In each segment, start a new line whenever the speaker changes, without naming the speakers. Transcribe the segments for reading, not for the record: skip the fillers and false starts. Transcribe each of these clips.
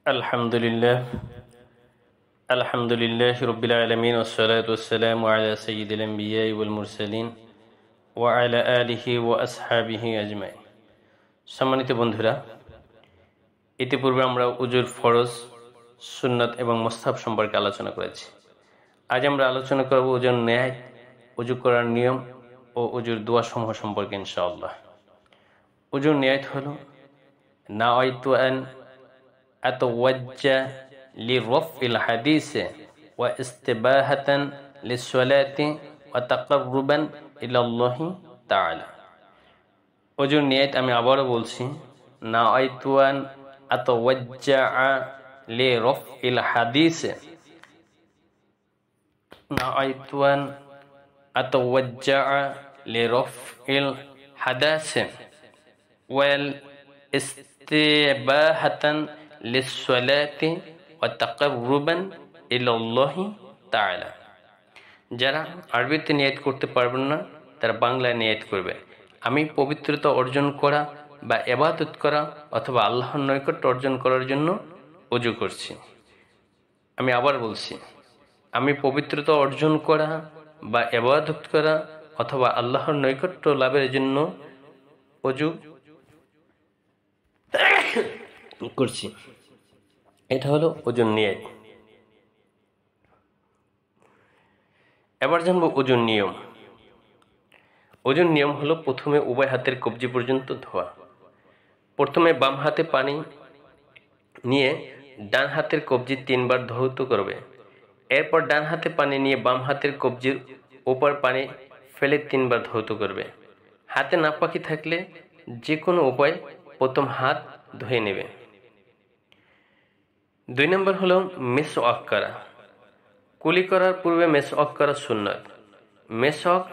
আলহামদুলিল্লাহ আলহামদুলিল্লাহ রব্বিল আলামিন ওয়াসসালাতু ওয়াসসালামু আলা সাইয়্যিদিল আম্বিয়া ওয়াল মুরসালিন ওয়া আলা আলিহি ওয়া আসহাবিহি আজমাইন। সম্মানিত বন্ধুরা, ইতিপূর্বে আমরা উজুর ফরজ, সুন্নাত এবং মুস্তাহাব সম্পর্কে আলোচনা করেছি। আজ আমরা আলোচনা করব উজুর ন্যায়, উজু করার নিয়ম ও উজুর দোয়া সমূহ সম্পর্কে ইনশাআল্লাহ। উজুর নিয়ত হলো নাওয়াইতু আন أتوجه لرفع الحديث واستباحة للصلاة وتقربا إلى الله تعالى। ওজুর নিয়ত আমি আবারও বলছি, নাওয়াইতু আন আতাওয়াজ্জাআ লিরাফইল হাদিস, নাওয়াইতু আন আতাওয়াজ্জাআ লিরাফইল হাদাস ওয়াল ইস্তিবাহাতান লিসসালাতি ওয়া তাকাররুবান ইলাল্লাহি তাআলা। যারা আরবিতে নিয়ত করতে পারবেন না তারা বাংলায় নিয়ত করবে, আমি পবিত্রতা অর্জন করা বা ইবাদত করা অথবা আল্লাহর নৈকট্য অর্জন করার জন্য ওযু করছি। আমি আবার বলছি, আমি পবিত্রতা অর্জন করা বা ইবাদত করা অথবা আল্লাহর নৈকট্য লাভের জন্য ওযু করছি। এটা হলো ওজুর নিয়ত। এবার জানবো ওজুর নিয়ম। ওজুর নিয়ম হলো প্রথমে উভয় হাতের কবজি পর্যন্ত ধোয়া। প্রথমে বাম হাতে পানি নিয়ে ডান হাতের কবজি 3 বার ধৌত করবে। এরপর ডান হাতে পানি নিয়ে বাম হাতের কবজির উপর পানি ফেলে 3 বার ধৌত করবে। হাতে নাপাকি থাকলে যে কোনো উপায় প্রথম হাত ধুয়ে নেবে। 2 নম্বর হলো মিসওয়াক করা। কুলি করার পূর্বে মিসওয়াক করা সুন্নাত। মিসওয়াক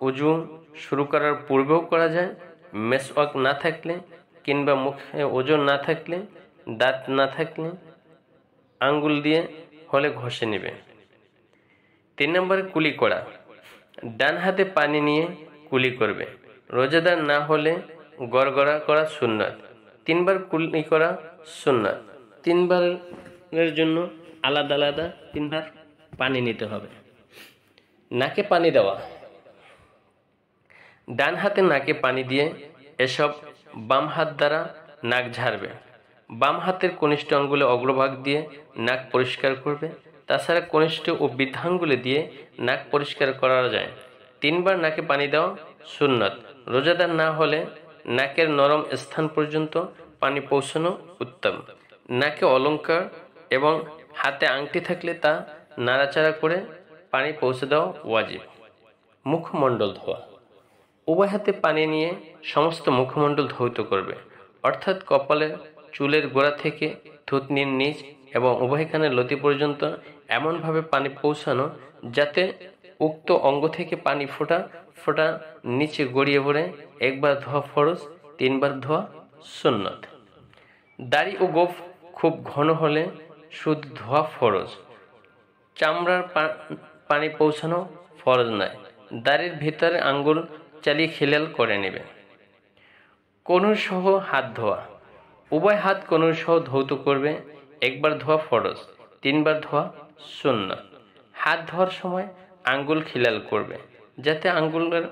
উজু শুরু করার পূর্বেও করা যায়। মিসওয়াক না থাকলে কিংবা মুখে ওজন না থাকলে, দাঁত না থাকলে আঙ্গুল দিয়ে হলে ঘষে নেবে। 3 নম্বরে কুলি করা। ডান হাতে পানি নিয়ে কুলি করবে। রোজাদার না হলে গড়গড়া করা সুন্নাত। 3 বার কুলি করা সুন্নাত। 3 বারের জন্য আলাদা আলাদা 3 বার পানি নিতে হবে। নাকে পানি দেওয়া। ডান হাতে নাকে পানি দিয়ে এসব বাম হাত দ্বারা নাক ঝাড়বে। বাম হাতের কনিষ্ঠ আঙ্গুলে অগ্রভাগ দিয়ে নাক পরিষ্কার করবে। তাছাড়া কনিষ্ঠ ও বৃদ্ধাঙ্গুলে দিয়ে নাক পরিষ্কার করা যায়। 3 বার নাকে পানি দেওয়া সুন্নাত। রোজাদার না হলে নাকের নরম স্থান পর্যন্ত পানি পৌঁছানো উত্তম। নাকে অলঙ্কার এবং হাতে আংটি থাকলে তা নাড়াচাড়া করে পানি পৌঁছে দেওয়া ওয়াজিব। মুখমণ্ডল ধোয়া। উভয় হাতে পানি নিয়ে সমস্ত মুখমণ্ডল ধৌত করবে, অর্থাৎ কপালের চুলের গোড়া থেকে থুতনির নিচ এবং উভয় কানের লতি পর্যন্ত এমনভাবে পানি পৌঁছানো যাতে উক্ত অঙ্গ থেকে পানি ফোঁটা ফোঁটা নিচে গড়িয়ে পড়ে। 1 বার ধোয়া ফরজ, 3 বার ধোয়া সুন্নাত। দাড়ি ও গোঁফ খুব ঘন হলে শুধু ধোয়া ফরজ, চামড়ার পানি পৌঁছানো ফরজ নয়। দাড়ির ভিতরে আঙ্গুল চালিয়ে খিলাল করে নেবে। কনুই সহ হাত ধোয়া। উভয় হাত কনুই সহ ধৌত করবে। 1 বার ধোয়া ফরজ, 3 বার ধোয়া সুন্নাত। হাত ধোয়ার সময় আঙ্গুল খিলাল করবে যাতে আঙ্গুলের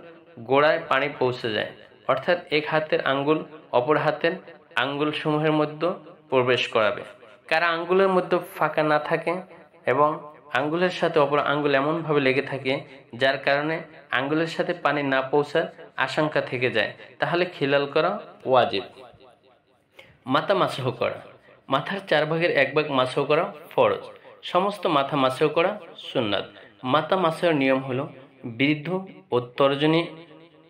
গোড়ায় পানি পৌঁছে যায়, অর্থাৎ এক হাতের আঙ্গুল অপর হাতের আঙ্গুল সমূহের মধ্যে প্রবেশ করাবে। কারা আঙ্গুলের মধ্যে ফাঁকা না থাকে এবং আঙ্গুলের সাথে অপর আঙ্গুল এমনভাবে লেগে থাকে যার কারণে আঙ্গুলের সাথে পানি না পৌঁছার আশঙ্কা থেকে যায়, তাহলে খিলাল করা ওয়াজিব। মাথা মাসহ করা। মাথার 4 ভাগের 1 ভাগ মাসহ করা ফরজ, সমস্ত মাথা মাসহ করা সুন্নাত। মাথা মাসহের নিয়ম হলো বৃদ্ধ ও তর্জনী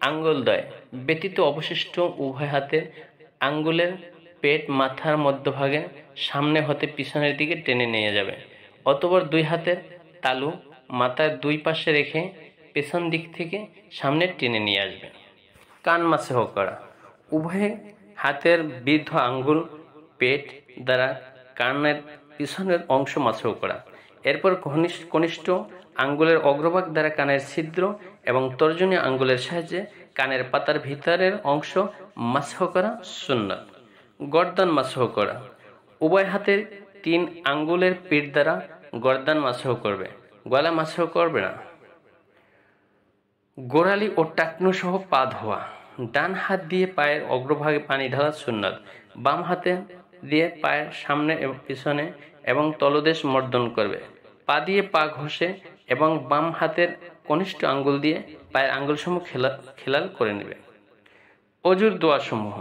আঙ্গুলদ্বয় ব্যতীত অবশিষ্ট উভয় হাতের আঙ্গুলের পেট মাথার মধ্যভাগে সামনে হতে পিছনের দিকে টেনে নিয়ে যাবে। অতঃপর 2 হাতের তালু মাথার 2 পাশে রেখে পেছন দিক থেকে সামনে টেনে নিয়ে আসবে। কান মাসহ করা। উভয় হাতের বৃদ্ধ আঙ্গুল পেট দ্বারা কানের পিছনের অংশ মাসহ করা। এরপর কনিষ্ঠ আঙ্গুলের অগ্রভাগ দ্বারা কানের ছিদ্র এবং তর্জনী আঙ্গুলের সাহায্যে কানের পাতার ভিতরের অংশ মাসহ করা সুন্নাত। গর্দান মাসহ করা। উভয় হাতের 3 আঙ্গুলের পিঠ দ্বারা গর্দান মাসহ করবে, গলা মাসহ করবে না। গোড়ালি ও টাকনু সহ পা ধোয়া। ডান হাত দিয়ে পায়ের অগ্রভাগে পানি ঢালা সুন্নাত। বাম হাতে দিয়ে পায়ের সামনে এবং পিছনে এবং তলদেশ মর্দন করবে। পা দিয়ে পা ঘষে এবং বাম হাতের কনিষ্ঠ আঙ্গুল দিয়ে পায়ের আঙ্গুলসমূহ খেলাল করে নেবে। অজুর দোয়াসমূহ।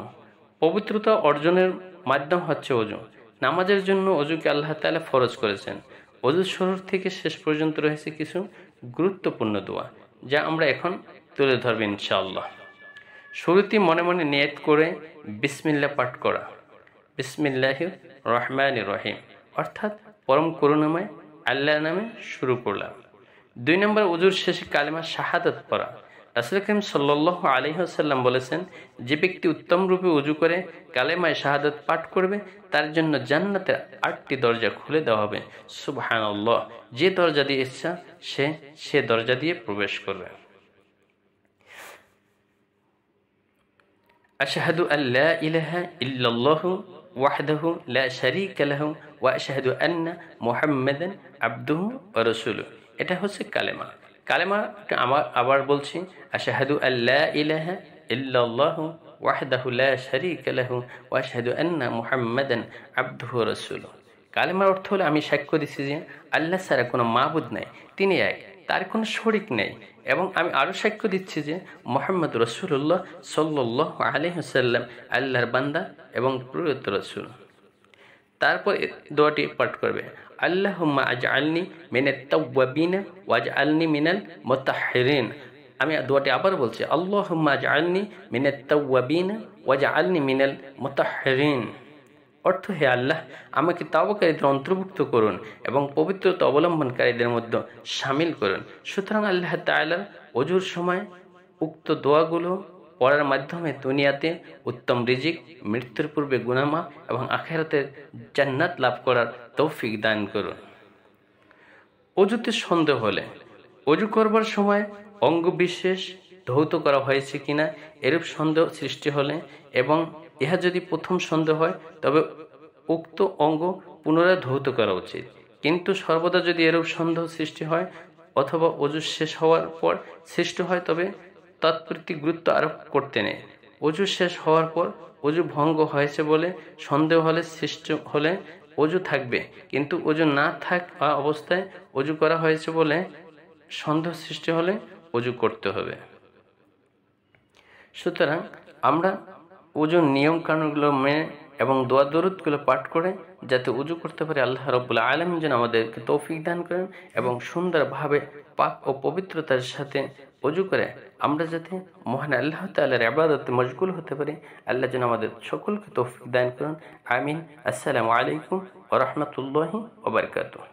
পবিত্রতা অর্জনের মাধ্যম হচ্ছে অজু। নামাজের জন্য অজুকে আল্লাহ তাআলা ফরজ করেছেন। অজু শুরু থেকে শেষ পর্যন্ত রয়েছে কিছু গুরুত্বপূর্ণ দোয়া, যা আমরা এখন তুলে ধরব ইনশাআল্লাহ। শুরুতে মনে মনে নিয়ত করে বিসমিল্লাহ পাঠ করা। বিসমিল্লাহির রহমানির রহিম, অর্থাৎ পরম করুণাময় আল্লাহর নামে শুরু করলাম। 2 নম্বর, ওযুর শেষে কালেমা শাহাদাত পড়া। রাসূল করিম সাল্লাল্লাহু আলাইহি ওয়াসাল্লাম বলেছেন, যে ব্যক্তি উত্তম রূপে ওযু করে কালেমায়ে শাহাদাত পাঠ করবে, তার জন্য জান্নাতের 8টি দরজা খুলে দেওয়া হবে। সুবহানাল্লাহ। যে দরজা দিয়ে ইচ্ছা সে দরজা দিয়ে প্রবেশ করবে। আশহাদু আল্লা ইলাহা ইল্লাল্লাহু ওয়াহদাহু লা শারীকা লাহু ওয়া আশহাদু আন্না মুহাম্মাদান আবদুহু ওয়া রাসূলুহু। এটা হচ্ছে কালেমা। কালেমাটা আবার বলছি, আশহাদু আল্লা ইলাহা ইল্লাল্লাহু ওয়াহদাহু লা শারীকা লাহু ওয়া আশহাদু আন্না মুহাম্মাদান আবদুহু ওয়া রাসূলুহু। কালেমার অর্থ হলো আমি সাক্ষ্য দিচ্ছি যে আল্লাহ ছাড়া কোনো মাবুদ নাই, তিনি এক, তার কোনো শরীক নেই, এবং আমি আরও সাক্ষ্য দিচ্ছি যে মুহাম্মদ রাসূলুল্লাহ সাল্লাল্লাহু আলাইহি ওয়াসাল্লাম আল্লাহর বান্দা এবং প্রিয় রাসূল। তারপর দোয়াটি পাঠ করবে, আল্লাহুম্মা আজআলনি মিনাত তাওয়াবিন ওয়াজআলনি মিনাল মুতাহহিরিন। আমি দোয়াটি আবার বলছি, আল্লাহুম্মা আজআলনি মিনাত তাওয়াবিন ওয়াজআলনি মিনাল মুতাহহিরিন। অর্থ, হে আল্লাহ, আমাকে তাওবাকারীদের অন্তর্ভুক্ত করুন এবং পবিত্রতা অবলম্বনকারীদের মধ্যে শামিল করুন। সুতরাং আল্লাহ তাআলা ওযুর সময় উক্ত দোয়াগুলো পড়ার মাধ্যমে দুনিয়াতে উত্তম রিজিক, মৃত্যুর পূর্বে গুনাহ মাফ এবং আখিরাতের জান্নাত লাভ করার তৌফিক দান করুন। ওযুতে সন্দেহ হলে, ওযু করবার সময় অঙ্গ বিশেষ ধৌত করা হয়েছে কিনা এরূপ সন্দেহ সৃষ্টি হলে এবং ইহা যদি প্রথম সন্দেহ হয়, তবে উক্ত অঙ্গ পুনরায় ধৌত করা উচিত। কিন্তু সর্বদা যদি এরূপ সন্দেহ সৃষ্টি হয় অথবা ওযু শেষ হওয়ার পর সৃষ্টি হয়, তবে তৎপ্রতি গুরুত্ব আরোপ করতে নেই। ওযু শেষ হওয়ার পর ওযু ভঙ্গ হয়েছে বলে সন্দেহ হলে সৃষ্টি হলে ওযু থাকবে, কিন্তু ওযু না থাকা অবস্থায় ওযু করা হয়েছে বলে সন্দেহ সৃষ্টি হলে ওযু করতে হবে। সুতরাং আমরা ওযুর নিয়ম কানুনগুলো মেনে এবং দোয়া দরুদগুলো পাঠ করে যাতে ওযু করতে পারি, আল্লাহ রাব্বুল আলামিন যেন আমাদেরকে তৌফিক দান করেন এবং সুন্দরভাবে পাক ও পবিত্রতার সাথে ওযু করে আমরা যাতে মহান আল্লাহ তাআলার ইবাদতে মশগুল হতে পারি। আল্লাহ যেন আমাদের সকলকে তৌফিক দান করেন। আমিন। আসসালামু আলাইকুম ওয়া রাহমাতুল্লাহি ওয়া বারাকাতুহু।